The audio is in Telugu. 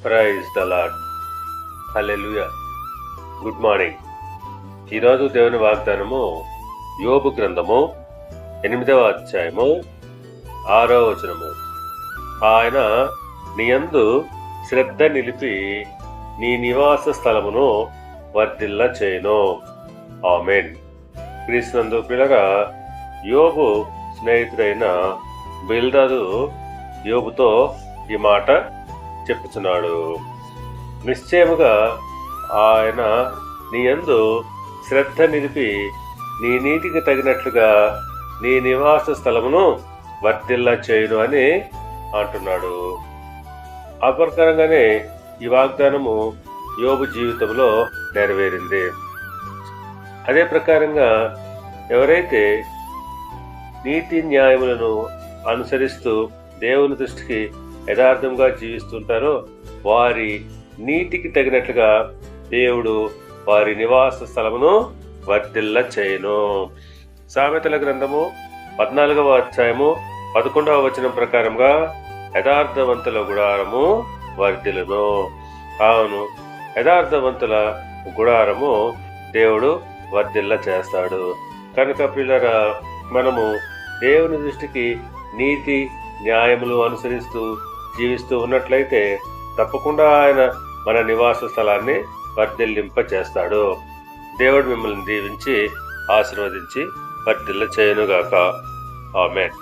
Praise the Lord. Hallelujah. Good morning. ఈరోజు దేవుని వాగ్దానము యోబు గ్రంథము 8వ అధ్యాయము 6వ వచనము. ఆయన నీయందు శ్రద్ధ నిలిపి నీ నివాస స్థలమును వర్ధిల్ల చేయును. ఆమేన్. క్రీస్తునందు పిల్లగా యోబు స్నేహితుడైన బిల్దదు యోబుతో ఈ మాట చెప్పుచున్నాడు. నిశ్చయముగా ఆయన నీ యందు శ్రద్ధ నిలిపి నీ నీతికి తగినట్లుగా నీ నివాస స్థలమును వర్ధిల్ల చేయును అని అంటున్నాడు. ఆ ప్రకారంగానే ఈ వాగ్దానము యోబు జీవితంలో నెరవేరింది. అదే ప్రకారంగా ఎవరైతే నీతి న్యాయములను అనుసరిస్తూ దేవుని దృష్టికి యథార్థంగా జీవిస్తుంటారో వారి నీతికి తగినట్లుగా దేవుడు వారి నివాస స్థలమును వర్ధిల్ల చేయును. సామెతల గ్రంథము 14వ అధ్యాయము 11వ వచనం ప్రకారంగా యథార్థవంతుల గుడారము వర్ధిల్లును. అవును, యథార్థవంతుల గుడారము దేవుడు వర్ధిల్ల చేస్తాడు. కనుక పిల్లరా, మనము దేవుని దృష్టికి నీతి న్యాయములు అనుసరిస్తూ జీవిస్తూ ఉన్నట్లయితే తప్పకుండా ఆయన మన నివాస స్థలాన్ని వర్ధిల్లింప చేస్తాడు. దేవుడు మిమ్మల్ని దీవించి ఆశీర్వదించి వర్ధిల్ల చేయునుగాక. ఆమేన్.